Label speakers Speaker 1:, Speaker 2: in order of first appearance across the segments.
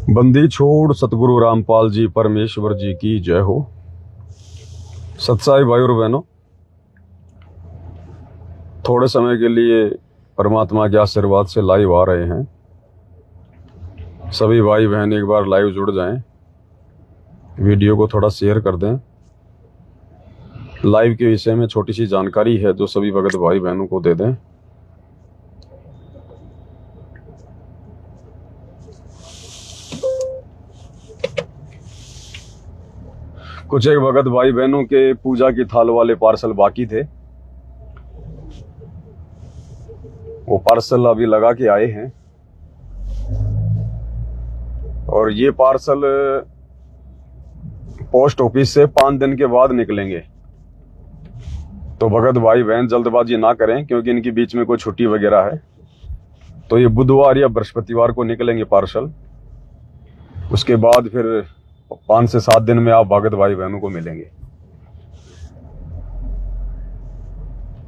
Speaker 1: बंदी छोड़ सतगुरु रामपाल जी परमेश्वर जी की जय हो। सत्साई भाई और बहनों, थोड़े समय के लिए परमात्मा के आशीर्वाद से लाइव आ रहे हैं। सभी भाई बहन एक बार लाइव जुड़ जाएं, वीडियो को थोड़ा शेयर कर दें। लाइव के विषय में छोटी सी जानकारी है जो सभी भगत भाई बहनों को दे दें। कुछ एक भगत भाई बहनों के पूजा की थाल वाले पार्सल बाकी थे, वो पार्सल अभी लगा के आए हैं और ये पार्सल पोस्ट ऑफिस से 5 दिन के बाद निकलेंगे। तो भगत भाई बहन जल्दबाजी ना करें, क्योंकि इनके बीच में कोई छुट्टी वगैरह है। तो ये बुधवार या बृहस्पतिवार को निकलेंगे पार्सल। उसके बाद फिर 5 से 7 दिन में आप भगत भाई बहनों को मिलेंगे।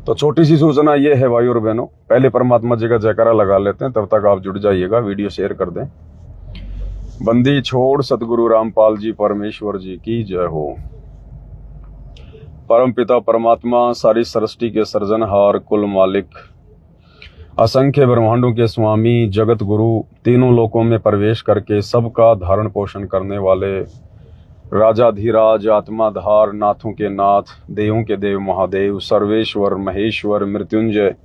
Speaker 1: तो छोटी सी सूचना ये है भाई और बहनों, पहले परमात्मा जी का जयकारा लगा लेते हैं, तब तक आप जुड़ जाइएगा, वीडियो शेयर कर दें। बंदी छोड़ सतगुरु रामपाल जी परमेश्वर जी की जय हो। परम पिता परमात्मा सारी सृष्टि के सृजनहार, कुल मालिक, असंख्य ब्रह्मांडों के स्वामी, जगत गुरु, तीनों लोकों में प्रवेश करके सबका धारण पोषण करने वाले राजाधीराज, आत्माधार, नाथों के नाथ, देवों के देव महादेव, सर्वेश्वर महेश्वर मृत्युंजय,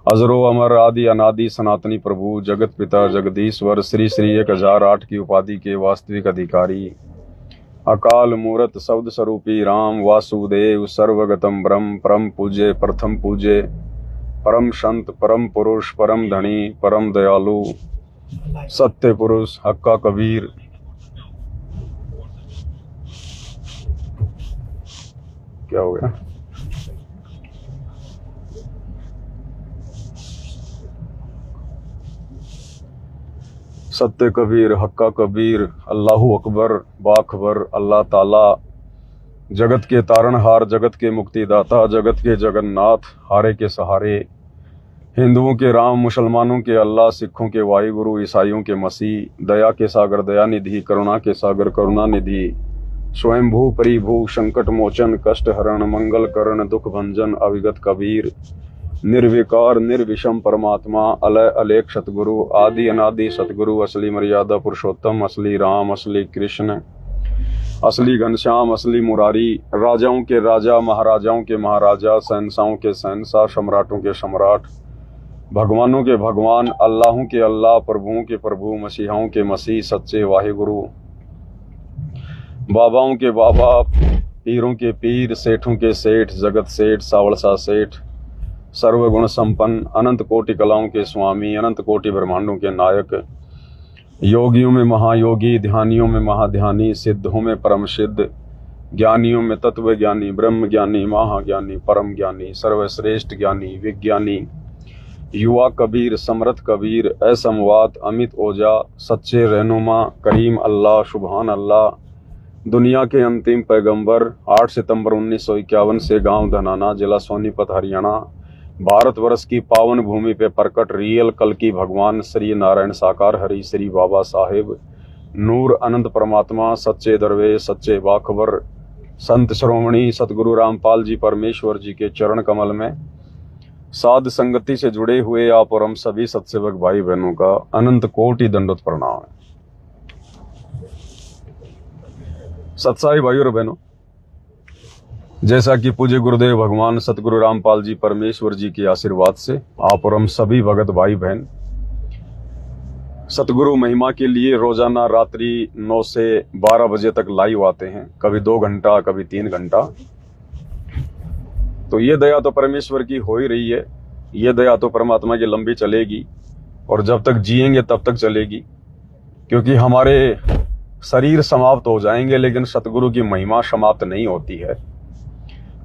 Speaker 1: अजरो अमर आदि अनादि सनातनी प्रभु, जगत पिता जगदीश्वर, श्री श्री 1008 की उपाधि के वास्तविक अधिकारी, अकाल मूरत शब्द स्वरूपी राम वासुदेव, सर्वगतम ब्रह्म, परम पूज्य, प्रथम पूज्य, परम संत, परम पुरुष, परम धनी, परम दयालु, सत्य पुरुष, हक्का कबीर, क्या हो गया, सत्य कबीर, हक्का कबीर, अल्लाहू अकबर, बाखबर, अल्लाह ताला, जगत के तारणहार, जगत के मुक्तिदाता, जगत के जगन्नाथ, हारे के सहारे, हिंदुओं के राम, मुसलमानों के अल्लाह, सिखों के वाहिगुरु, ईसाइयों के मसीह, दया के सागर दया निधि, करुणा के सागर करुणा निधि, स्वयंभू परिभू, संकट मोचन, कष्ट हरण, मंगल करण, दुख भंजन, अविगत कबीर, निर्विकार निर्विषम परमात्मा, अलय अलेख सतगुरु, आदि अनादि सतगुरु, असली मर्यादा पुरुषोत्तम, असली राम, असली कृष्ण, असली घनश्याम, असली मुरारी, राजाओं के राजा, महाराजाओं के महाराजा, शहंशाहों के शहंशाह, सम्राटों के सम्राट, भगवानों के भगवान, अल्लाहों के अल्लाह, प्रभुओं के प्रभु, मसीहाओं के मसीह, सच्चे वाहिगुरु, बाबाओं के बाबा, पीरों के पीर, सेठों के सेठ, जगत सेठ, सावलसा सेठ, सर्वगुण संपन्न, अनंत कोटि कलाओं के स्वामी, अनंत कोटि ब्रह्मांडों के नायक, योगियों में महायोगी, ध्यानियों में महाध्यानी, सिद्धों में परम सिद्ध, ज्ञानियों में तत्व ज्ञानी, ब्रह्म ज्ञानी, महाज्ञानी, परम ज्ञानी, सर्वश्रेष्ठ ज्ञानी, विज्ञानी, युवा कबीर, समर्थ कबीर, असमवात, अमित ओजा, सच्चे रहनुमा, करीम अल्लाह, सुबहान अल्लाह, दुनिया के अंतिम पैगंबर, 8 सितंबर 1951 से गांव धनाना, जिला सोनीपत, हरियाणा, भारतवर्ष की पावन भूमि पे प्रकट रियल कल की भगवान श्री नारायण साकार हरि, श्री बाबा साहेब, नूर अनंत परमात्मा, सच्चे दरवेश, सच्चे बाखबर, संत श्रोमणी सतगुरु रामपाल जी परमेश्वर जी के चरण कमल में साध संगति से जुड़े हुए आप और हम सभी सत्सेवक भाई बहनों का अनंत कोटि दंडोत प्रणाम है। सत्साई भाई और बहनों, जैसा कि पूज्य गुरुदेव भगवान सतगुरु रामपाल जी परमेश्वर जी के आशीर्वाद से आप और हम सभी भगत भाई बहन सतगुरु महिमा के लिए रोजाना रात्रि 9 से 12 बजे तक लाइव आते हैं, कभी 2 घंटा, कभी 3 घंटा। तो ये दया तो परमेश्वर की हो ही रही है, ये दया तो परमात्मा की लंबी चलेगी और जब तक जिएंगे तब तक चलेगी, क्योंकि हमारे शरीर समाप्त हो जाएंगे लेकिन सतगुरु की महिमा समाप्त नहीं होती है।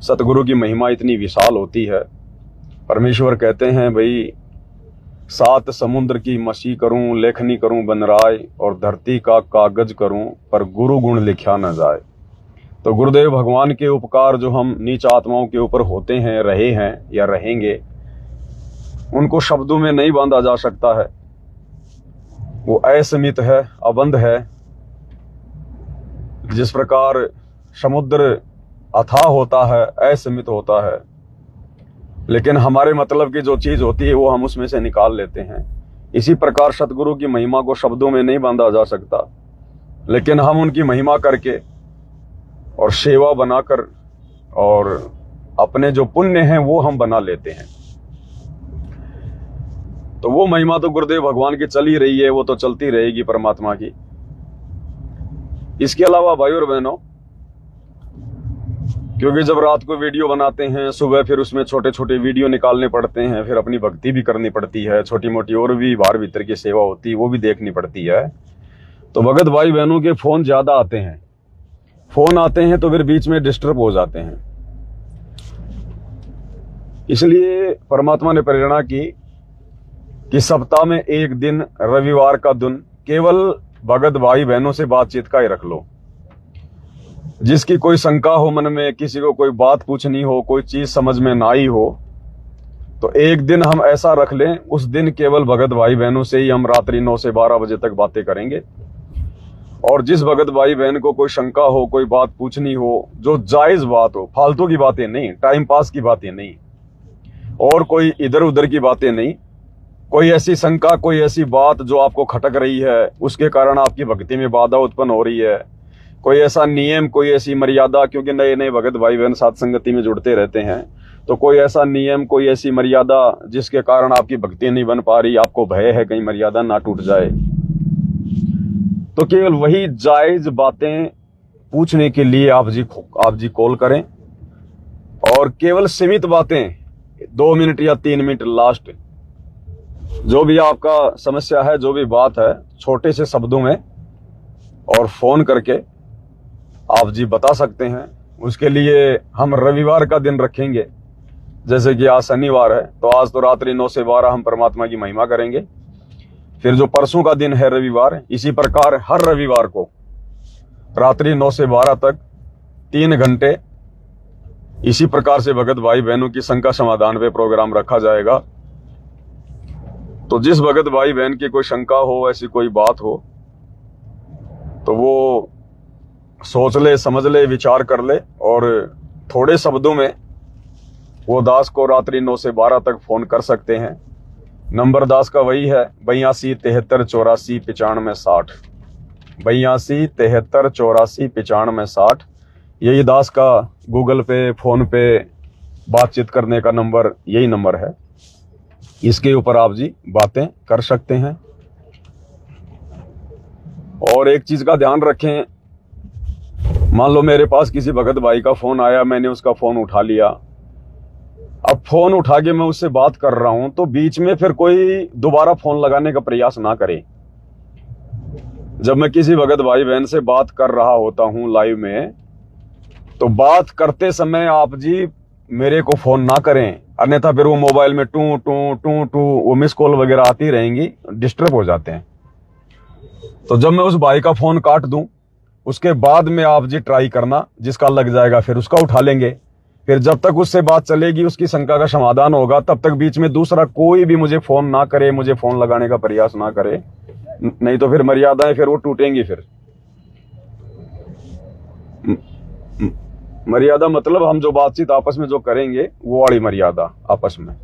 Speaker 1: सतगुरु की महिमा इतनी विशाल होती है, परमेश्वर कहते हैं भाई 7 समुद्र की मसी करूं, लेखनी करूं बनराय, और धरती का कागज करूं, पर गुरु गुण लिखा न जाए। तो गुरुदेव भगवान के उपकार जो हम नीच आत्माओं के ऊपर होते हैं, रहे हैं या रहेंगे, उनको शब्दों में नहीं बांधा जा सकता है। वो असीमित है, अबंध है। जिस प्रकार समुद्र अथाह होता है, असीमित होता है, लेकिन हमारे मतलब की जो चीज होती है वो हम उसमें से निकाल लेते हैं। इसी प्रकार सतगुरु की महिमा को शब्दों में नहीं बांधा जा सकता, लेकिन हम उनकी महिमा करके और सेवा बनाकर और अपने जो पुण्य हैं वो हम बना लेते हैं। तो वो महिमा तो गुरुदेव भगवान की चल ही रही है, वो तो चलती रहेगी परमात्मा की। इसके अलावा भाई और बहनों, क्योंकि जब रात को वीडियो बनाते हैं, सुबह फिर उसमें छोटे छोटे वीडियो निकालने पड़ते हैं, फिर अपनी भक्ति भी करनी पड़ती है, छोटी मोटी और भी बाहर भीतर की सेवा होती है वो भी देखनी पड़ती है। तो भगत भाई बहनों के फोन ज्यादा आते हैं, फोन आते हैं तो फिर बीच में डिस्टर्ब हो जाते हैं। इसलिए परमात्मा ने प्रेरणा की कि सप्ताह में एक दिन रविवार का दिन केवल भगत भाई बहनों से बातचीत का ही रख लो। जिसकी कोई शंका हो मन में, किसी को कोई बात पूछनी हो, कोई चीज समझ में ना आई हो, तो एक दिन हम ऐसा रख लें, उस दिन केवल भगत भाई बहनों से ही हम रात्रि 9 से 12 बजे तक बातें करेंगे। और जिस भगत भाई बहन को कोई शंका हो, कोई बात पूछनी हो, जो जायज बात हो, फालतू की बातें नहीं, टाइम पास की बातें नहीं, और कोई इधर उधर की बातें नहीं, कोई ऐसी शंका, कोई ऐसी बात जो आपको खटक रही है, उसके कारण आपकी भक्ति में बाधा उत्पन्न हो रही है, कोई ऐसा नियम, कोई ऐसी मर्यादा, क्योंकि नए नए भगत भाई बहन साथ संगति में जुड़ते रहते हैं, तो कोई ऐसा नियम, कोई ऐसी मर्यादा जिसके कारण आपकी भक्ति नहीं बन पा रही, आपको भय है कहीं मर्यादा ना टूट जाए, तो केवल वही जायज बातें पूछने के लिए आप जी कॉल करें। और केवल सीमित बातें, 2 मिनट या 3 मिनट लास्ट, जो भी आपका समस्या है, जो भी बात है, छोटे से शब्दों में और फोन करके आप जी बता सकते हैं। उसके लिए हम रविवार का दिन रखेंगे, जैसे कि आज शनिवार है, तो आज तो रात्रि 9 से 12 हम परमात्मा की महिमा करेंगे। फिर जो परसों का दिन है रविवार, इसी प्रकार हर रविवार को रात्रि 9 से 12 तक 3 घंटे इसी प्रकार से भगत भाई बहनों की शंका समाधान पे प्रोग्राम रखा जाएगा। तो जिस भगत भाई बहन की कोई शंका हो, ऐसी कोई बात हो, तो वो सोच ले, समझ ले, विचार कर ले, और थोड़े शब्दों में वो दास को रात्रि 9 से 12 तक फोन कर सकते हैं। नंबर दास का वही है 82 73 84 95 60, 82 73 84 95 60। यही दास का गूगल पे, फोन पे बातचीत करने का नंबर यही नंबर है। इसके ऊपर आप जी बातें कर सकते हैं। और एक चीज का ध्यान रखें, मान लो मेरे पास किसी भगत भाई का फोन आया, मैंने उसका फोन उठा लिया, अब फोन उठा के मैं उससे बात कर रहा हूं, तो बीच में फिर कोई दोबारा फोन लगाने का प्रयास ना करे। जब मैं किसी भगत भाई बहन से बात कर रहा होता हूं लाइव में, तो बात करते समय आप जी मेरे को फोन ना करें, अन्यथा फिर वो मोबाइल में टू टू टू टू वो मिस कॉल वगैरह आती रहेंगी, डिस्टर्ब हो जाते हैं। तो जब मैं उस भाई का फोन काट दूं, उसके बाद में आप जी ट्राई करना, जिसका लग जाएगा फिर उसका उठा लेंगे। फिर जब तक उससे बात चलेगी, उसकी शंका का समाधान होगा, तब तक बीच में दूसरा कोई भी मुझे फोन ना करे, मुझे फोन लगाने का प्रयास ना करे, नहीं तो फिर मर्यादाएं फिर वो टूटेंगी। फिर मर्यादा मतलब हम जो बातचीत आपस में जो करेंगे वो वाली मर्यादा आपस में।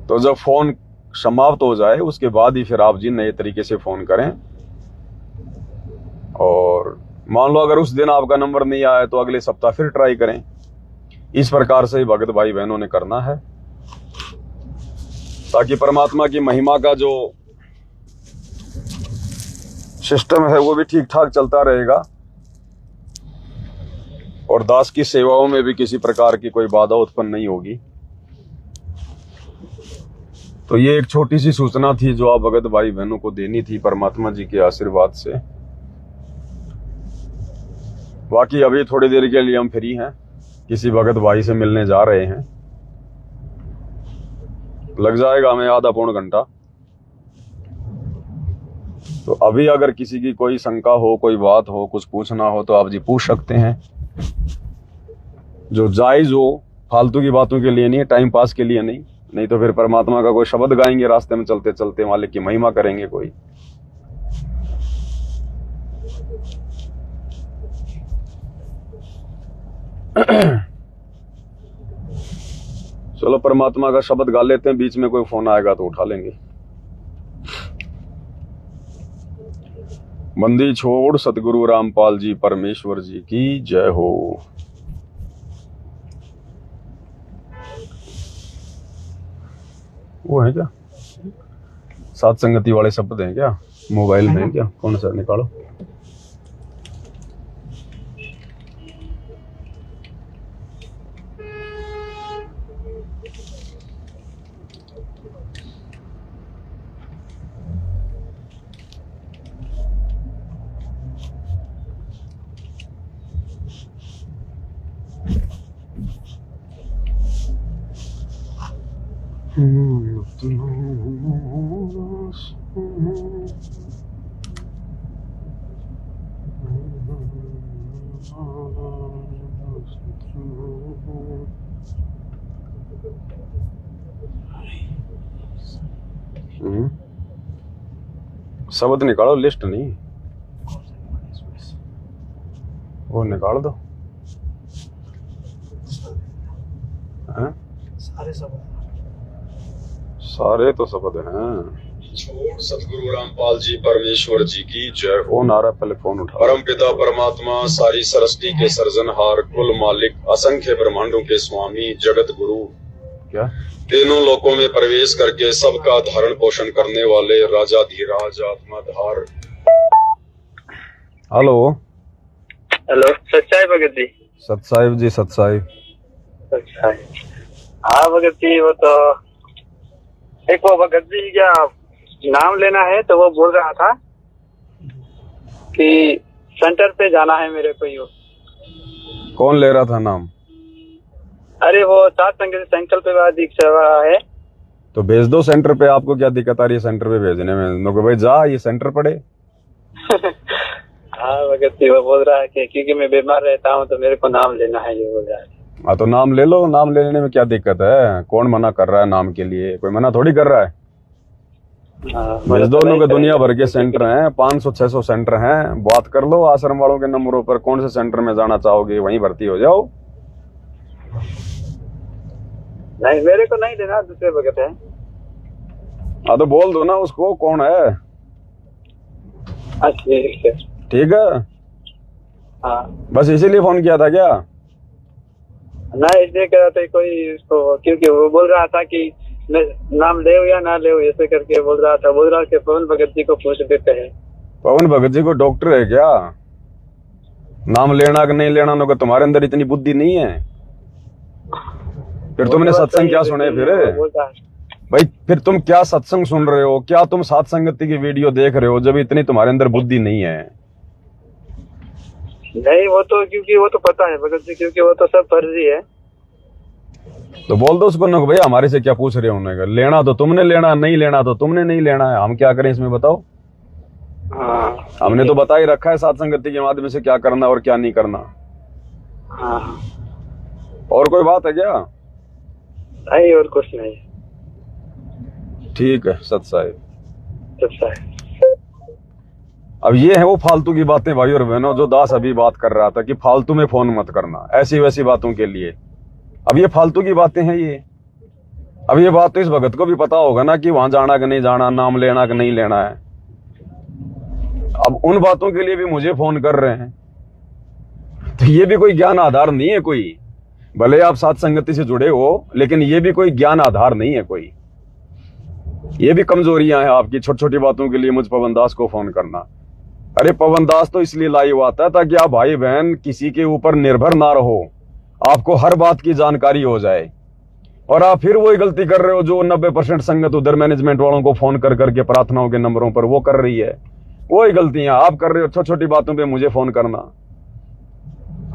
Speaker 1: तो जब फोन समाप्त हो जाए उसके बाद ही फिर आप जी नए तरीके से फोन करें। और मान लो अगर उस दिन आपका नंबर नहीं आया तो अगले सप्ताह फिर ट्राई करें। इस प्रकार से भगत भाई बहनों ने करना है, ताकि परमात्मा की महिमा का जो सिस्टम है वो भी ठीक ठाक चलता रहेगा, और दास की सेवाओं में भी किसी प्रकार की कोई बाधा उत्पन्न नहीं होगी। तो ये एक छोटी सी सूचना थी जो आप भगत भाई बहनों को देनी थी परमात्मा जी के आशीर्वाद से। बाकी अभी थोड़ी देर के लिए हम फ्री हैं, किसी भगत भाई से मिलने जा रहे हैं, लग जाएगा हमें आधा पौन घंटा। तो अभी अगर किसी की कोई शंका हो, कोई बात हो, कुछ पूछना हो, तो आप जी पूछ सकते हैं, जो जायज हो, फालतू की बातों के लिए नहीं, टाइम पास के लिए नहीं। नहीं तो फिर परमात्मा का कोई शब्द गाएंगे रास्ते में चलते चलते, मालिक की महिमा करेंगे कोई। चलो परमात्मा का शब्द गा लेते हैं, बीच में कोई फोन आएगा तो उठा लेंगे। बंदी छोड़ सतगुरु रामपाल जी परमेश्वर जी की जय हो। वो है क्या साथ संगति वाले शब्द हैं क्या मोबाइल में? क्या कौन सा निकालो। शब्द निकालो, लिस्ट नहीं, वो निकाल दो। हैं? सारे तो शब्द हैं। सतगुरु रामपाल जी परमेश्वर जी की जय हो। नारा पहले फोन उठा। परम पिता परमात्मा सारी सृष्टि के सर्जनहार, कुल मालिक, असंख्य ब्रह्मांडों के स्वामी, जगत गुरु, क्या तीनों लोकों में प्रवेश करके सबका धारण पोषण करने वाले राजाधिराज आत्माधार। हेलो
Speaker 2: हेलो, सच्चाई भगत जी।
Speaker 1: सतसाहिब जी, सतसाहिब।
Speaker 2: हाँ भगत जी, वो तो एक वो भगत जी क्या नाम लेना है तो वो बोल रहा था कि सेंटर पे जाना है मेरे को। यो
Speaker 1: कौन ले रहा था नाम?
Speaker 2: अरे वो सात संगत सेंटर पे वादिक सेवा है
Speaker 1: तो भेज दो सेंटर पे। आपको क्या दिक्कत आ रही है सेंटर पे भेजने में? नो भाई जा, ये सेंटर पड़े।
Speaker 2: हाँ भगत जी, वो बोल रहा है कि क्योंकि मैं बीमार रहता हूँ तो मेरे को नाम लेना है, ये बोल रहा है।
Speaker 1: हाँ तो नाम ले लो, नाम लेने में क्या दिक्कत है? कौन मना कर रहा है नाम के लिए? कोई मना थोड़ी कर रहा है। भेज दो। के दुनिया भर के सेंटर हैं, 500-600 सेंटर हैं। बात कर लो आश्रम वालों के नंबरों पर, कौन से सेंटर में जाना चाहोगे वहीं भर्ती हो जाओ।
Speaker 2: नहीं, मेरे को नहीं देना, दूसरे भगत है।
Speaker 1: हाँ तो बोल दो ना उसको कौन है। ठीक है।
Speaker 2: हाँ
Speaker 1: बस इसीलिए फोन किया था क्या?
Speaker 2: नहीं, इसलिए कह रहा था कोई उसको, क्योंकि वो बोल रहा था कि मैं नाम ले या ना ले, ऐसे करके बोल रहा था कि पवन भगत जी को पूछ देते हैं।
Speaker 1: पवन भगत जी को डॉक्टर है क्या? नाम लेना कि नहीं लेना होगा, तुम्हारे अंदर इतनी बुद्धि नहीं है? फिर तुमने सत्संग क्या सुने? फिर भाई फिर तुम क्या सत्संग सुन रहे हो? क्या तुम सात संगति की वीडियो देख रहे हो जब इतनी तुम्हारे अंदर बुद्धि नहीं है?
Speaker 2: नहीं, वो तो क्योंकि वो तो पता है भगत जी, क्योंकि वो तो सब फर्जी है।
Speaker 1: तो बोल दो उसको ना भाई हमारे से क्या पूछ रहे हो? लेना तो तुमने लेना, नहीं लेना तो तुमने नहीं लेना है। हम क्या करें इसमें बताओ?
Speaker 2: हाँ,
Speaker 1: हमने तो बता ही रखा है सात संगति के माध्यम से क्या करना और क्या नहीं करना।
Speaker 2: हाँ।
Speaker 1: और कोई बात है क्या?
Speaker 2: नहीं, और कुछ नहीं।
Speaker 1: ठीक है सत्साहिब।
Speaker 2: सत्साहिब।
Speaker 1: अब ये है वो फालतू की बातें भाई और बहनों, जो दास अभी बात कर रहा था कि फालतू में फोन मत करना ऐसी वैसी बातों के लिए। अब ये फालतू की बातें हैं ये। अब ये बात तो इस भगत को भी पता होगा ना कि वहां जाना कि नहीं जाना, नाम लेना कि नहीं लेना है। अब उन बातों के लिए भी मुझे फोन कर रहे हैं, तो ये भी कोई ज्ञान आधार नहीं है कोई। भले आप साथ संगति से जुड़े हो, लेकिन ये भी कोई ज्ञान आधार नहीं है कोई। ये भी कमजोरियां हैं आपकी, छोटी छोटी बातों के लिए मुझ पवन दास को फोन करना। अरे पवन दास तो इसलिए लाइव आता है ताकि आप भाई बहन किसी के ऊपर निर्भर ना रहो, आपको हर बात की जानकारी हो जाए। और आप फिर वही गलती कर रहे हो जो 90% संगत उधर मैनेजमेंट वालों को फोन कर करके प्रार्थनाओं के नंबरों पर वो कर रही है। वही गलतियां आप कर रहे हो, छोटी छोटी बातों पे मुझे फोन करना।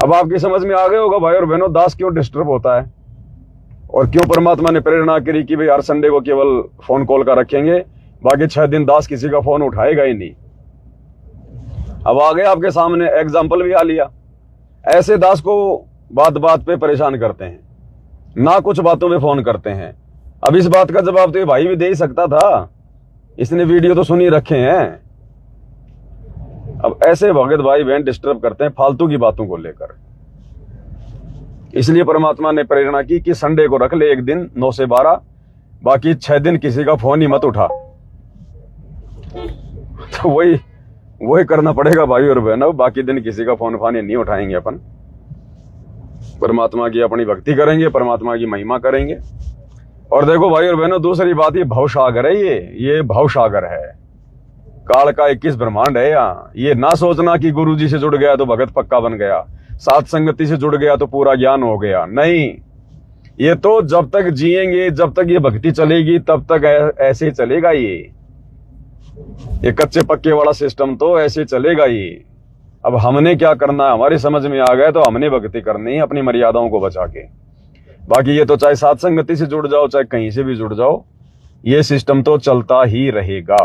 Speaker 1: अब आपकी समझ में आ गया होगा भाई और बहनों, दास क्यों डिस्टर्ब होता है और क्यों परमात्मा ने प्रेरणा करी कि भाई हर संडे को केवल फोन कॉल का रखेंगे, बाकी 6 दिन दास किसी का फोन उठाएगा ही नहीं। अब आगे आपके सामने एग्जाम्पल भी आ लिया। ऐसे दास को बात बात पे परेशान करते हैं, ना कुछ बातों में फोन करते हैं। अब इस बात का जवाब तो ये भाई भी दे ही सकता था, इसने वीडियो तो सुनी रखे हैं। अब ऐसे भगत भाई बहन डिस्टर्ब करते हैं फालतू की बातों को लेकर। इसलिए परमात्मा ने प्रेरणा की कि संडे को रख ले एक दिन 9 से 12, बाकी 6 दिन किसी का फोन ही मत उठा। तो वही करना पड़ेगा भाई और बहनों, बाकी दिन किसी का फोन फान नहीं उठाएंगे अपन। परमात्मा की अपनी भक्ति करेंगे, परमात्मा की महिमा करेंगे। और देखो भाई और बहनों, दूसरी बात, ये भवसागर है, ये भवसागर है, काल का 21 ब्रह्मांड है यहाँ। ये ना सोचना कि गुरु जी से जुड़ गया तो भगत पक्का बन गया, सात संगति से जुड़ गया तो पूरा ज्ञान हो गया। नहीं, ये तो जब तक जिएंगे, जब तक ये भक्ति चलेगी, तब तक ऐसे ही चलेगा। ये कच्चे पक्के वाला सिस्टम तो ऐसे चलेगा ही। अब हमने क्या करना है, हमारी समझ में आ गया, तो हमने भक्ति करनी है अपनी मर्यादाओं को बचा के। बाकी ये तो चाहे सात संगति से जुड़ जाओ, चाहे कहीं से भी जुड़ जाओ, ये सिस्टम तो चलता ही रहेगा।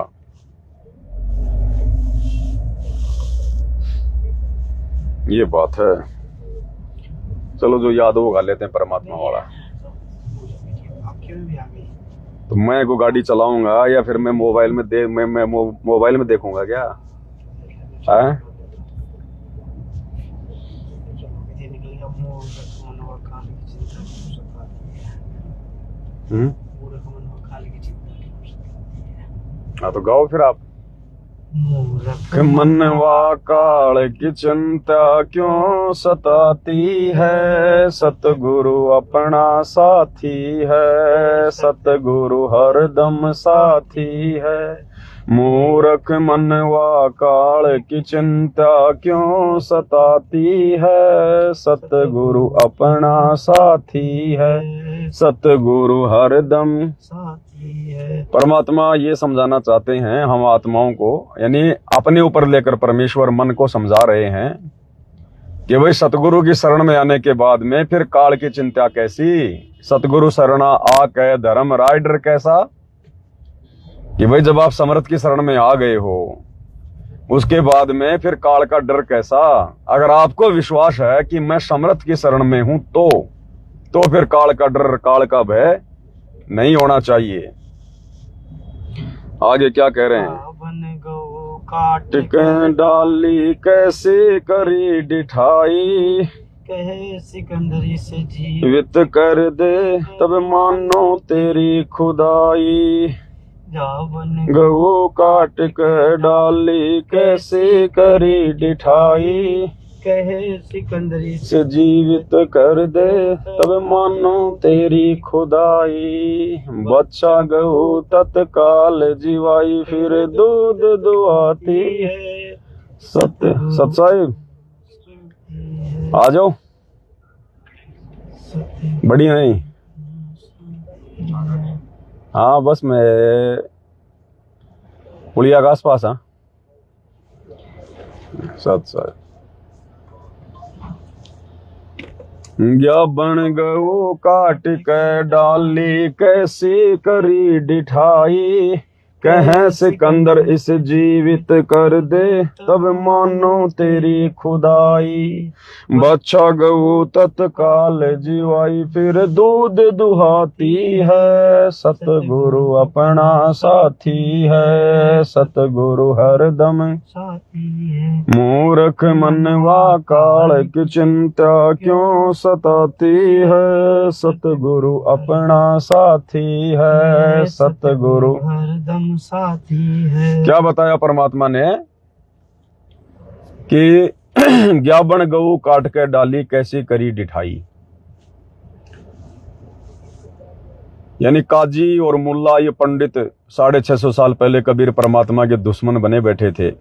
Speaker 1: ये बात है। चलो जो याद वो गा लेते हैं परमात्मा वाला। तो मैं को गाड़ी चलाऊंगा या फिर मैं मोबाइल में मैं मोबाइल में देखूंगा क्या है? हाँ तो गाओ फिर आप। मनवा काल की चिंता क्यों सताती है, सतगुरु अपना साथी है, सतगुरु हरदम साथी है। मूर्ख मनवा काल की चिंता क्यों सताती है, सतगुरु अपना साथी है, सतगुरु हरदम साथी है। परमात्मा ये समझाना चाहते हैं हम आत्माओं को, यानी अपने ऊपर लेकर परमेश्वर मन को समझा रहे हैं कि भाई सतगुरु की शरण में आने के बाद में फिर काल की चिंता कैसी। सतगुरु शरणा आके धर्म राय डर कैसा, कि भाई जब आप समर्थ की शरण में आ गए हो, उसके बाद में फिर काल का डर कैसा। अगर आपको विश्वास है कि मैं समर्थ की शरण में हूं तो फिर काल का डर, काल का भय नहीं होना चाहिए। आगे क्या कह रहे हैं? काट के डाली कैसे करी डिठाई, कहे सिकंदरी से जीवित कर दे तब मानो तेरी खुदाई। गऊ काट के डाली कैसे करी डिठाई, कहे सिकंदरी से जीवित कर दे तब मानो तेरी खुदाई। बच्चा गऊ तत्काल जीवाई फिर दूध दुआती है। सत साहिब आ जाओ, बढ़िया नहीं? हाँ बस मैं पुलिया के आसपास। हाँ सत या बन गऊ काट के डाली कैसी करी डिठाई, कहे सिकंदर इस जीवित कर दे तब मानो तेरी खुदाई। बच्चा गऊ तत्काल जीवाई फिर दूध दुहाती है, सतगुरु अपना साथी है, सतगुरु हरदम साथी है। मूर्ख मनवा काल की चिंता क्यों सताती है, सतगुरु अपना साथी है, सतगुरु हरदम साथी है। क्या बताया परमात्मा ने कि ज्ञाबन गऊ काट के डाली कैसी करी डिठाई, यानी काजी और मुल्ला ये पंडित 650 साल पहले कबीर परमात्मा के दुश्मन बने बैठे थे।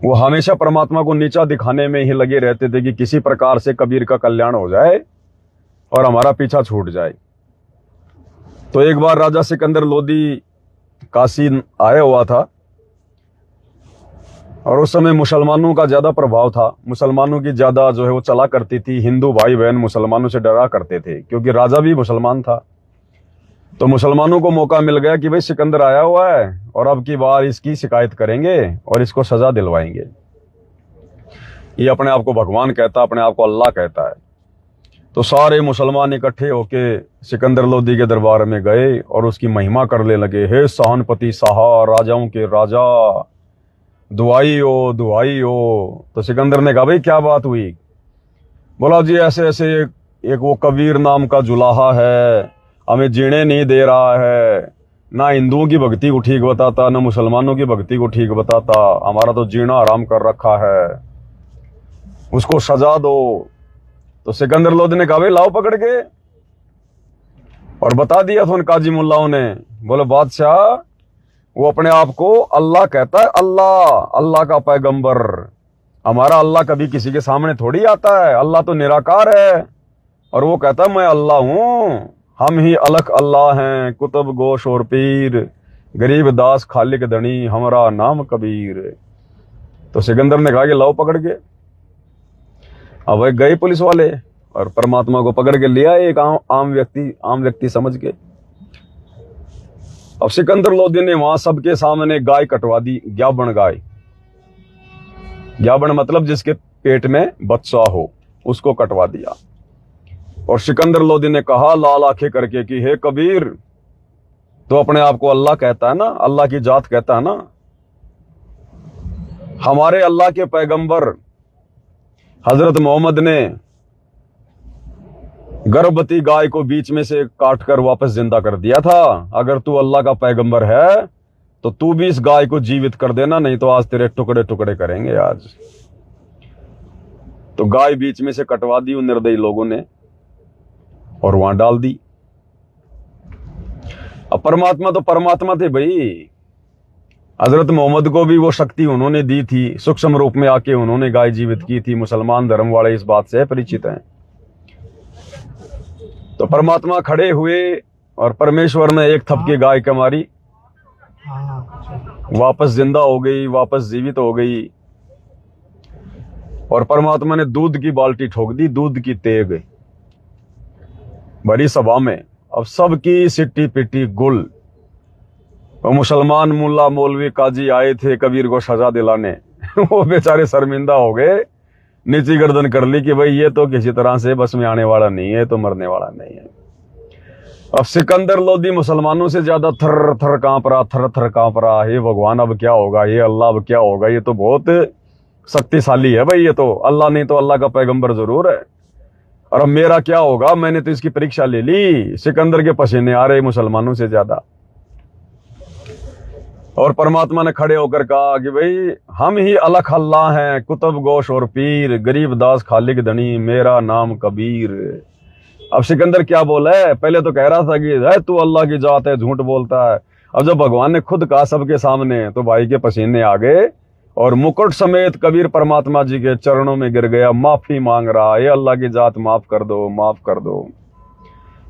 Speaker 1: वो हमेशा परमात्मा को नीचा दिखाने में ही लगे रहते थे कि किसी प्रकार से कबीर का कल्याण हो जाए और हमारा पीछा छूट जाए। तो एक बार राजा सिकंदर लोदी काशी आया हुआ था और उस समय मुसलमानों का ज्यादा प्रभाव था, मुसलमानों की ज्यादा जो है वो चला करती थी। हिंदू भाई बहन मुसलमानों से डरा करते थे क्योंकि राजा भी मुसलमान था। तो मुसलमानों को मौका मिल गया कि भाई सिकंदर आया हुआ है और अब की बार इसकी शिकायत करेंगे और इसको सजा दिलवाएंगे। ये अपने आप को भगवान कहता, अपने आप को अल्लाह कहता है। तो सारे मुसलमान इकट्ठे होके सिकंदर लोदी के दरबार में गए और उसकी महिमा करने लगे। हे सहनपति साहा, राजाओं के राजा, दुआई हो दुआई हो। तो सिकंदर ने कहा भाई क्या बात हुई? बोला जी ऐसे ऐसे एक वो कबीर नाम का जुलाहा है, हमें जीने नहीं दे रहा है, ना हिंदुओं की भक्ति को ठीक बताता ना मुसलमानों की भक्ति को ठीक बताता, हमारा तो जीना हराम कर रखा है, उसको सजा दो। तो सिकंदर लोदी ने कहा भाई लाओ पकड़ के, और बता दिया था उन काजी मुल्लाओं ने। बोले बादशाह वो अपने आप को अल्लाह कहता है, अल्लाह, अल्लाह का पैगंबर। हमारा अल्लाह कभी किसी के सामने थोड़ी आता है, अल्लाह तो निराकार है, और वो कहता है मैं अल्लाह हूं, हम ही अलग अल्लाह हैं, कुतुब गोश और पीर, गरीब दास खालिक धनी, हमारा नाम कबीर। तो सिकंदर ने कहा कि लाओ पकड़ के। अब वह गए पुलिस वाले और परमात्मा को पकड़ के लिया एक आम व्यक्ति समझ के। अब सिकंदर लोदी ने वहां सबके सामने गाय कटवा दी, ग्याबन गाय। ग्याबन मतलब जिसके पेट में बच्चा हो, उसको कटवा दिया। और सिकंदर लोदी ने कहा लाल आंखें करके कि हे कबीर, तो अपने आप को अल्लाह कहता है ना, अल्लाह की जात कहता है ना, हमारे अल्लाह के पैगंबर हजरत मोहम्मद ने गर्भवती गाय को बीच में से काट कर वापस जिंदा कर दिया था। अगर तू अल्लाह का पैगंबर है तो तू भी इस गाय को जीवित कर देना, नहीं तो आज तेरे टुकड़े टुकड़े करेंगे आज। तो गाय बीच में से कटवा दी उन निर्दयी लोगों ने और वहां डाल दी। अब परमात्मा तो परमात्मा थे भाई, हजरत मोहम्मद को भी वो शक्ति उन्होंने दी थी, सूक्ष्म रूप में आके उन्होंने गाय जीवित की थी। मुसलमान धर्म वाले इस बात से परिचित हैं। तो परमात्मा खड़े हुए और परमेश्वर ने एक थपकी गाय के मारी, वापस जिंदा हो गई, वापस जीवित हो गई। और परमात्मा ने दूध की बाल्टी ठोक दी, दूध की तेग भरी सभा में। अब सबकी सिट्टी पिट्टी गुल। और मुसलमान मुल्ला मौलवी काजी आए थे कबीर को सजा दिलाने। वो बेचारे शर्मिंदा हो गए, नीची गर्दन कर ली कि भाई ये तो किसी तरह से बस में आने वाला नहीं है, तो मरने वाला नहीं है। अब सिकंदर लोदी मुसलमानों से ज्यादा थर थर कांप रहा, थर थर कांप रहा। हे भगवान अब क्या होगा, ये अल्लाह अब क्या होगा, ये तो बहुत शक्तिशाली है भाई, ये तो अल्लाह नहीं तो अल्लाह का पैगंबर जरूर है। और अब मेरा क्या होगा, मैंने तो इसकी परीक्षा ले ली। सिकंदर के पसीने आ रहे मुसलमानों से ज्यादा। और परमात्मा ने खड़े होकर कहा कि भाई हम ही अलग अल्लाह हैं, कुतुब गोश और पीर, गरीब दास खालिक धनी, मेरा नाम कबीर। अब सिकंदर क्या बोला है? पहले तो कह रहा था कि तू अल्लाह की जात है, झूठ बोलता है। अब जब भगवान ने खुद कहा सबके सामने, तो भाई के पसीने आ गए और मुकुट समेत कबीर परमात्मा जी के चरणों में गिर गया, माफी मांग रहा है, अल्लाह की जात माफ कर दो, माफ कर दो।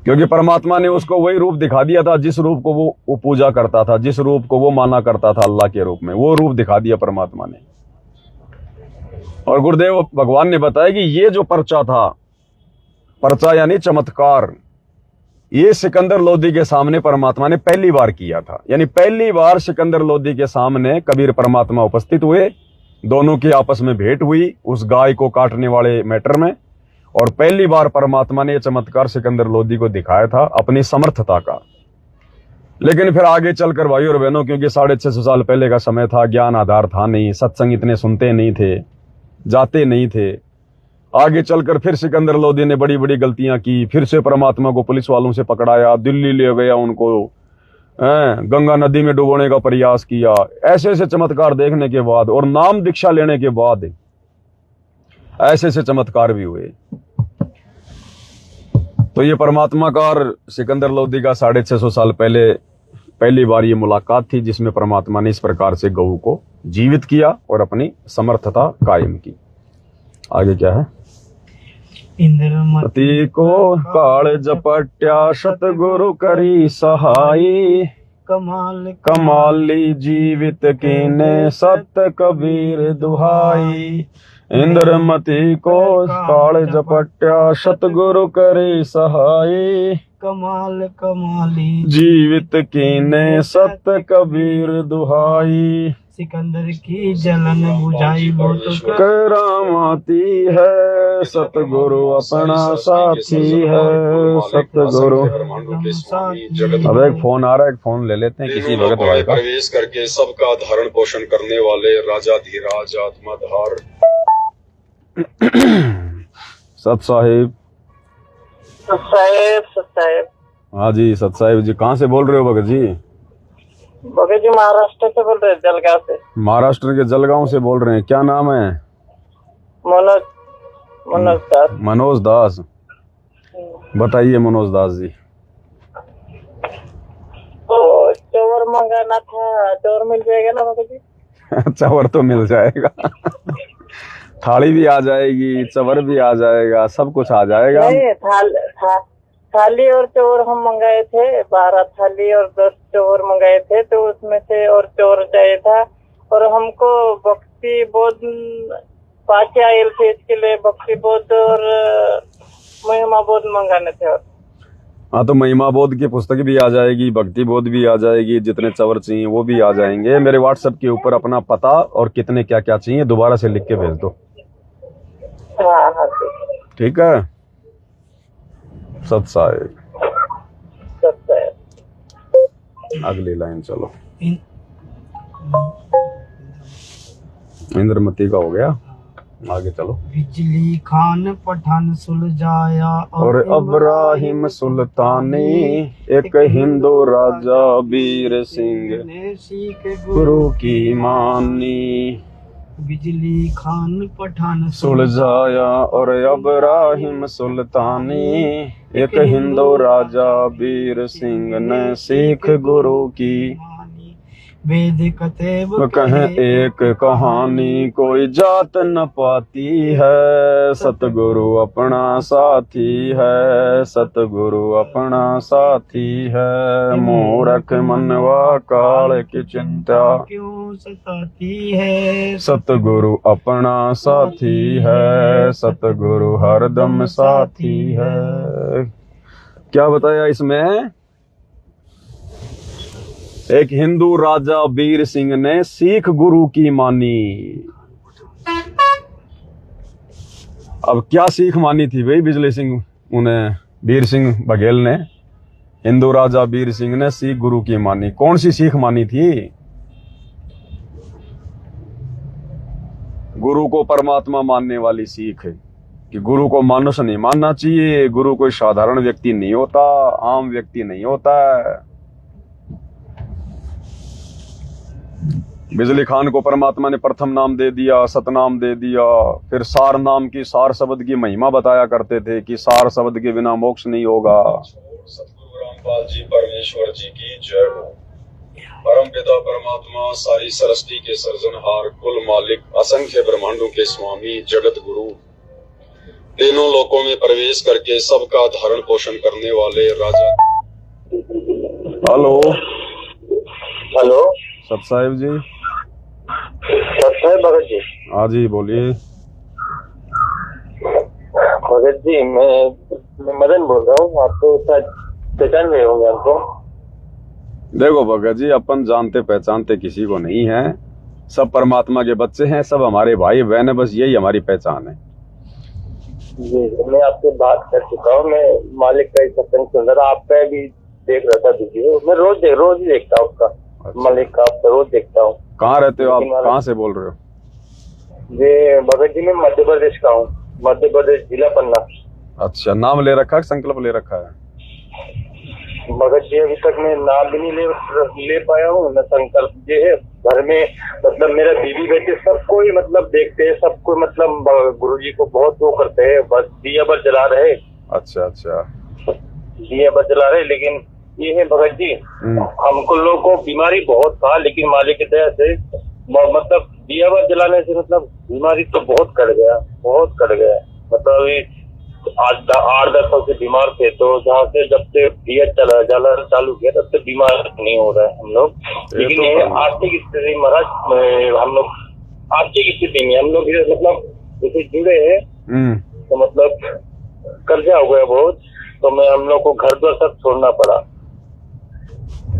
Speaker 1: क्योंकि परमात्मा ने उसको वही रूप दिखा दिया था जिस रूप को वो पूजा करता था, जिस रूप को वो माना करता था अल्लाह के रूप में, वो रूप दिखा दिया परमात्मा ने। और गुरुदेव भगवान ने बताया कि ये जो पर्चा था, पर्चा यानी चमत्कार, ये सिकंदर लोदी के सामने परमात्मा ने पहली बार किया था। यानी पहली बार सिकंदर लोदी के सामने कबीर परमात्मा उपस्थित हुए, दोनों की आपस में भेंट हुई उस गाय को काटने वाले मैटर में। और पहली बार परमात्मा ने यह चमत्कार सिकंदर लोदी को दिखाया था अपनी समर्थता का। लेकिन फिर आगे चलकर भाई और बहनों, क्योंकि 650 साल पहले का समय था, ज्ञान आधार था नहीं, सत्संग इतने सुनते नहीं थे, जाते नहीं थे। आगे चलकर फिर सिकंदर लोदी ने बड़ी बड़ी गलतियां की, फिर से परमात्मा को पुलिस वालों से पकड़ाया, दिल्ली ले गया उनको, गंगा नदी में डुबोने का प्रयास किया। ऐसे ऐसे चमत्कार देखने के बाद और नाम दीक्षा लेने के बाद ऐसे ऐसे चमत्कार भी हुए। तो ये परमात्मा का और सिकंदर लोदी का 650 साल पहले पहली बार ये मुलाकात थी, जिसमें परमात्मा ने इस प्रकार से गऊ को जीवित किया और अपनी समर्थता कायम की। आगे क्या है? इंद्रमती को काल जपट्या सतगुरु करी सहाई, कमाली जीवित कीने सत कबीर दुहाई। इंद्रमती को काल जपट्या सतगुरु करे सहाय
Speaker 3: कमाल कमाली
Speaker 1: जीवित कीने सत्य कबीर दुहाई
Speaker 3: सिकंदर की जलन बुझाई वो तो
Speaker 1: करामाती है सतगुरु अपना साथी है सतगुरु। अब एक फोन आ रहा है, एक फोन ले लेते हैं किसी भगत भाई का। प्रवेश करके सबका धारण पोषण करने वाले राजाधिराज आत्माधार सत साहिब।
Speaker 2: साहेब
Speaker 1: हाँ जी सत साहिब जी, कहाँ से बोल रहे हो भगत जी?
Speaker 2: भगत जी महाराष्ट्र से बोल रहे हैं, जलगांव से।
Speaker 1: महाराष्ट्र के जलगांव से बोल रहे हैं, क्या नाम है?
Speaker 2: मनोज दास।
Speaker 1: मनोज दास, बताइए मनोज दास जी।
Speaker 2: तो चोर मंगाना था, चोर मिल जाएगा ना भगत जी?
Speaker 1: चवर तो मिल जाएगा थाली भी आ जाएगी, चवर भी आ जाएगा, सब कुछ आ जाएगा।
Speaker 2: नहीं, थाली और चोर हम मंगाए थे, 12 थाली और 10 चोर मंगाए थे, तो उसमें से और चोर चाहिए था। और हमको भक्ति बोध पाठ्य आयल थे, इसके लिए भक्ति बोध और महिमा बोध मंगाने थे। और
Speaker 1: हाँ तो महिमा बोध की पुस्तक भी आ जाएगी, भक्ति बोध भी आ जाएगी, जितने चवर चाहिए वो भी आ जाएंगे। मेरे व्हाट्सएप के ऊपर अपना पता और कितने क्या क्या चाहिए दोबारा से लिख के भेज दो।
Speaker 2: हाँ
Speaker 1: ठीक है सत साहिब। अगली लाइन चलो। इंद्रमती का हो गया, आगे चलो।
Speaker 3: बिजली खान पठान सुलझाया
Speaker 1: और इब्राहिम सुल्तानी एक हिंदू राजा वीर सिंह
Speaker 3: ने सीख
Speaker 1: गुरु की मानी।
Speaker 3: बिजली खान पठान
Speaker 1: सुलझाया और इब्राहिम सुल्तानी एक हिंदू राजा वीर सिंह ने सिख गुरु की
Speaker 3: वेद कतेब
Speaker 1: कहें एक कहानी कोई जात न पाती है सतगुरु अपना साथी है सतगुरु अपना साथी है। मूरख मनवा काल की चिंता
Speaker 3: क्यों सताती है
Speaker 1: सतगुरु अपना साथी है सतगुरु हरदम साथी है। क्या बताया इसमें? एक हिंदू राजा वीर सिंह ने सिख गुरु की मानी। अब क्या सीख मानी थी भाई बिजली सिंह, उन्हें वीर सिंह बघेल ने? हिंदू राजा वीर सिंह ने सिख गुरु की मानी। कौन सी सीख मानी थी? गुरु को परमात्मा मानने वाली सीख है कि गुरु को मानुष नहीं मानना चाहिए। गुरु कोई साधारण व्यक्ति नहीं होता, आम व्यक्ति नहीं होता है। बिजली खान को परमात्मा ने प्रथम नाम दे दिया, सतनाम दे दिया। फिर सार नाम की, सार शब्द की महिमा बताया करते थे कि सार शब्द के बिना मोक्ष नहीं होगा। सतगुरु रामपाल जी परमेश्वर जी की जय हो। परम पिता परमात्मा सारी सृष्टि के सर्जनहार, कुल मालिक, असंख्य ब्रह्मांडों के स्वामी, जगत गुरु, तीनों लोकों में प्रवेश करके सबका धारण पोषण करने वाले राजा। हेलो
Speaker 2: हेलो
Speaker 1: सत साहिब जी।
Speaker 2: भगत जी।
Speaker 1: हाँ जी बोलिए।
Speaker 2: भगत जी मैं मदन बोल रहा हूँ, आपको पहचान रहे होंगे आपको।
Speaker 1: देखो भगत जी, अपन जानते पहचानते किसी को नहीं है, सब परमात्मा के बच्चे हैं, सब हमारे भाई बहन है, बस यही हमारी पहचान है।
Speaker 2: जी मैं आपसे बात कर चुका हूँ, मैं मालिक का सत्संग सुन रहा, आपका भी देख रहा था वीडियो। मैं रोज ही देखता हूँ आपका। अच्छा। मालिक का आपका रोज देखता हूँ।
Speaker 1: कहाँ रहते हो आप? कहाँ से बोल रहे हो?
Speaker 2: जी भगत जी मैं मध्य प्रदेश का हूँ, मध्य प्रदेश जिला पन्ना।
Speaker 1: अच्छा, नाम ले रखा है, संकल्प ले रखा है?
Speaker 2: भगत जी अभी तक मैं नाम भी नहीं ले पाया हूँ, न संकल्प ये है। घर में मतलब मेरा बीवी बेटे सबको ही मतलब देखते हैं, सबको मतलब गुरुजी को बहुत वो करते हैं, बस दिया भर जला रहे।
Speaker 1: अच्छा
Speaker 2: दिया भर जला रहे। लेकिन ये है भगत जी, हमको लोगों को बीमारी बहुत था, लेकिन मालिक की दया से मतलब दिया भर जलाने से मतलब बीमारी तो बहुत कट गया। मतलब अभी 8-10 साल से बीमार थे, तो जहाँ से जब से दिया जलाना चालू किया तब से बीमार नहीं हो रहा है हम लोग। लेकिन ये आर्थिक स्थिति महाराज, हम लोग आर्थिक स्थिति में हम लोग मतलब जैसे जुड़े हैं, तो मतलब कर्जा हो गया बहुत, तो मैं हम लोग को घर द्वार सब छोड़ना पड़ा।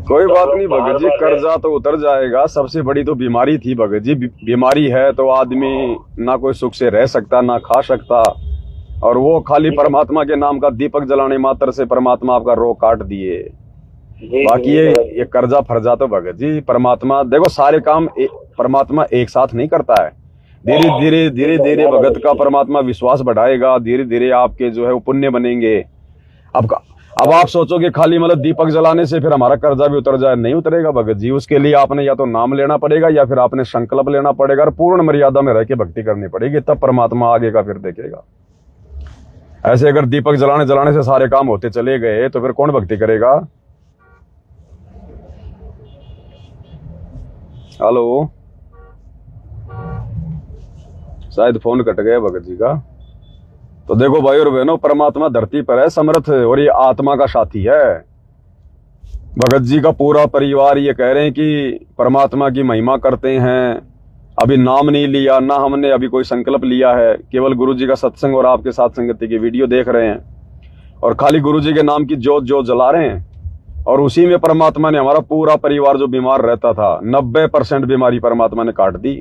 Speaker 1: कोई बात नहीं भगत जी, कर्जा तो उतर जाएगा। सबसे बड़ी तो बीमारी थी भगत जी। बीमारी है तो आदमी ना कोई सुख से रह सकता, ना खा सकता, और वो खाली परमात्मा के नाम का दीपक जलाने मात्र से परमात्मा आपका रोग काट दिए। बाकी ये कर्जा फर्जा तो भगत जी, परमात्मा देखो सारे काम परमात्मा एक साथ नहीं करता है। धीरे धीरे भगत का परमात्मा विश्वास बढ़ाएगा, धीरे धीरे आपके जो है वो पुण्य बनेंगे। अब आप सोचोगे खाली मतलब दीपक जलाने से फिर हमारा कर्जा भी उतर जाए, नहीं उतरेगा भगत जी। उसके लिए आपने या तो नाम लेना पड़ेगा या फिर आपने संकल्प लेना पड़ेगा और पूर्ण मर्यादा में रह के भक्ति करनी पड़ेगी, तब परमात्मा आगे का फिर देखेगा। ऐसे अगर दीपक जलाने से सारे काम होते चले गए तो फिर कौन भक्ति करेगा? हेलो, शायद फोन कट गया भगत जी का। तो देखो भाई और बहनों, परमात्मा धरती पर है समर्थ, और ये आत्मा का साथी है। भगत जी का पूरा परिवार ये कह रहे हैं कि परमात्मा की महिमा करते हैं। अभी नाम नहीं लिया, ना हमने अभी कोई संकल्प लिया है, केवल गुरु जी का सत्संग और आपके साथ संगति की वीडियो देख रहे हैं और खाली गुरु जी के नाम की जोत जला रहे हैं। और उसी में परमात्मा ने हमारा पूरा परिवार जो बीमार रहता था 90% बीमारी परमात्मा ने काट दी।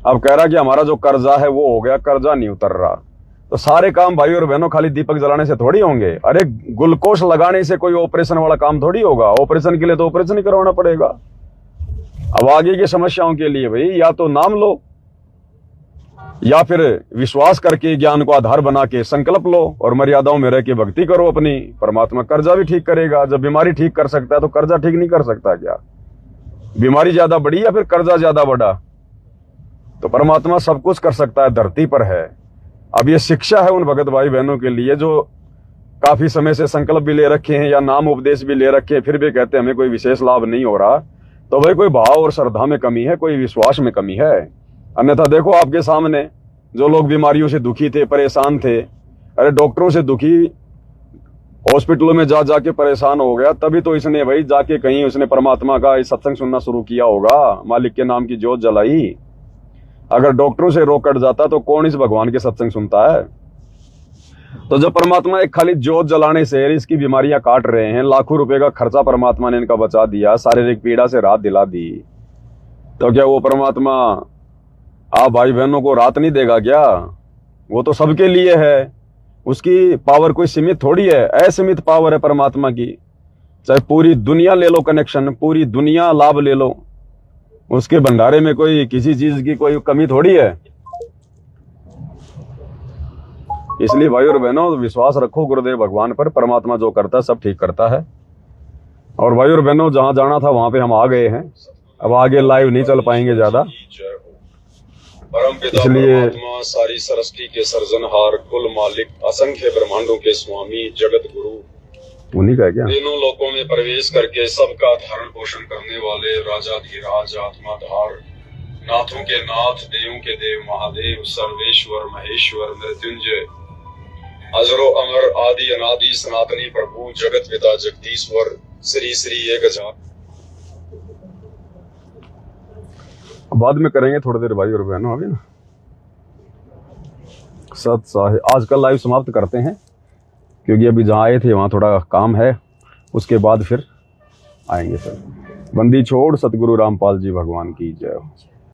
Speaker 1: अब कह रहा कि हमारा जो कर्जा है वो हो गया, कर्जा नहीं उतर रहा। तो सारे काम भाई और बहनों खाली दीपक जलाने से थोड़ी होंगे। अरे ग्लूकोज लगाने से कोई ऑपरेशन वाला काम थोड़ी होगा। ऑपरेशन के लिए तो ऑपरेशन ही करवाना पड़ेगा। अब आगे की समस्याओं के लिए भाई या तो नाम लो या फिर विश्वास करके ज्ञान को आधार बना के संकल्प लो और मर्यादाओं में रह के भक्ति करो अपनी। परमात्मा कर्जा भी ठीक करेगा। जब बीमारी ठीक कर सकता है तो कर्जा ठीक नहीं कर सकता क्या? बीमारी ज्यादा बड़ी या फिर कर्जा ज्यादा बड़ा? तो परमात्मा सब कुछ कर सकता है, धरती पर है। अब ये शिक्षा है उन भगत भाई बहनों के लिए जो काफी समय से संकल्प भी ले रखे हैं या नाम उपदेश भी ले रखे हैं, फिर भी कहते हैं हमें कोई विशेष लाभ नहीं हो रहा। तो भाई कोई भाव और श्रद्धा में कमी है, कोई विश्वास में कमी है। अन्यथा देखो आपके सामने जो लोग बीमारियों से दुखी थे, परेशान थे, अरे डॉक्टरों से दुखी, हॉस्पिटलों में जा जाके परेशान हो गया, तभी तो इसने भाई जाके कहीं उसने परमात्मा का सत्संग सुनना शुरू किया होगा, मालिक के नाम की जोत जलाई। अगर डॉक्टरों से रोक कट जाता तो कौन इस भगवान के सत्संग सुनता है? तो जब परमात्मा एक खाली जोत जलाने से इसकी बीमारियां काट रहे हैं, लाखों रुपए का खर्चा परमात्मा ने इनका बचा दिया, शारीरिक पीड़ा से राहत दिला दी, तो क्या वो परमात्मा आप भाई बहनों को राहत नहीं देगा क्या? वो तो सबके लिए है। उसकी पावर कोई सीमित थोड़ी है, असीमित पावर है परमात्मा की। चाहे पूरी दुनिया ले लो कनेक्शन, पूरी दुनिया लाभ ले लो, उसके भंडारे में कोई किसी चीज की कोई कमी थोड़ी है। इसलिए भाई और बहनों विश्वास रखो गुरुदेव भगवान पर, परमात्मा जो करता है सब ठीक करता है। और भाई और बहनों जहां जाना था वहां पे हम आ गए हैं, अब आगे लाइव नहीं चल पाएंगे ज्यादा, इसलिए सारी सृष्टि के सर्जनहार, कुल मालिक, असंख्य ब्रह्मांडों के स्वामी, जगत गुरु, उन्हीं का क्या तीनों लोकों में प्रवेश करके सबका धारण पोषण करने वाले राजाधिराज, आत्माधार, नाथों के नाथ, देवों के देव महादेव, सर्वेश्वर, महेश्वर, मृत्युंजय, अजरो अमर, आदि अनादि, सनातनी प्रभु, जगत पिता, जगदीश्वर, श्री श्री 1000। बाद में करेंगे थोड़ी देर भाई और बहनों, अभी ना सत साहे आज का लाइव समाप्त करते हैं, क्योंकि अभी जहाँ आए थे वहाँ थोड़ा काम है, उसके बाद फिर आएंगे। सर बंदी छोड़ सतगुरु रामपाल जी भगवान की जय हो।